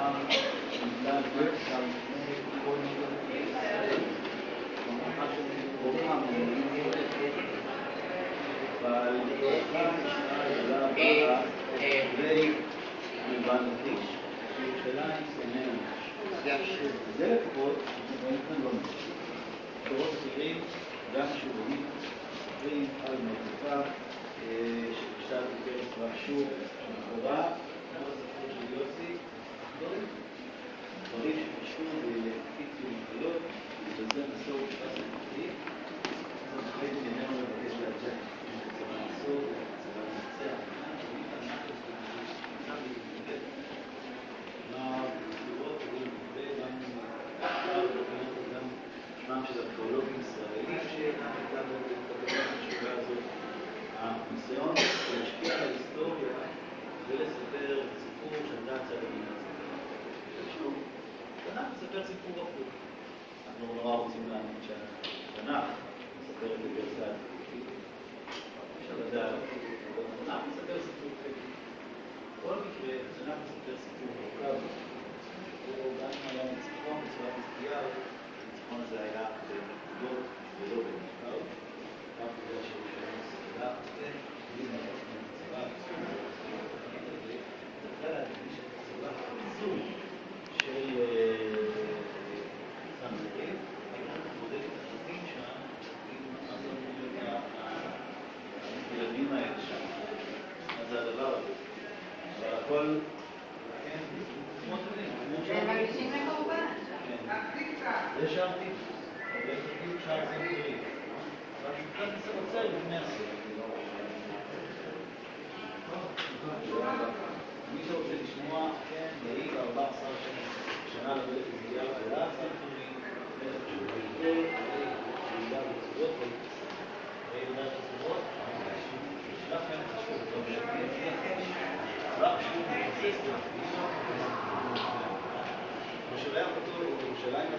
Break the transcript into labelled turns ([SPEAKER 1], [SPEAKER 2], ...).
[SPEAKER 1] העם נמלד שם לפני כל מדינת ישראל, ממש רוחם אבל רוחם נשאר גדולה ובנתיש שירושלים סננה זה לפחות רואים כאן לא משהו דורות אחרים גם שובבים אחרים על מרדכי שבשעת בקרס ואשור שמקורה כמו הספר של יוסי דברים שקשור בפיצי ומחיות ובזה מסור בפס המחלי זאת אחרי איננו לבקש להג'ה צבא מסור, צבא נמצא רואים כאן משהו שנמצא להתנגד מה בחירות וגם גם שמם של ארכיאולוגים ישראלים שגם הייתה בשאלה הזאת הניסיון להשקיע על ההיסטוריה ולספר סיפור שאתה צד המין הזה שוב, תנ"ך מספר סיפור הפוך אנחנו נורא רוצים להאמין שהתנ"ך מספר את הגרסה התנ"כית אפשר לדעת, התנ"ך מספר סיפור חלקי בכל מקרה, התנ"ך מספר סיפור מורכב שבו גם אם היה ניצחון בצורה מפתיעה הניצחון הזה היה בנקודות ולא במחקר רק בגלל שירושלים סגלה בלי מלך מהצבא ודרכה להדגיש את הצבא העצום של סנדרים הייתה מתמודד את החזים שם עם מה זה אומר הילדים האלה שם אז זה הדבר הזה אבל הכל כן, כמו תמיד
[SPEAKER 2] והם מרגישים לקורבן
[SPEAKER 1] זה שם טיפוס זה טיפוס שם סנדרים אבל קצת מסרצה לפני הסוף מי שרוצה לשמוע, כן, יהי 14 שנה למלך עזריה ועלה סנטורים, מלך שבויתו, יהודה בצורות, ויהודה בצורות, שלח מלך חשוב, טוב שני, שלח חשוב, מתבסס להפגיש, ושולח אותו לירושלים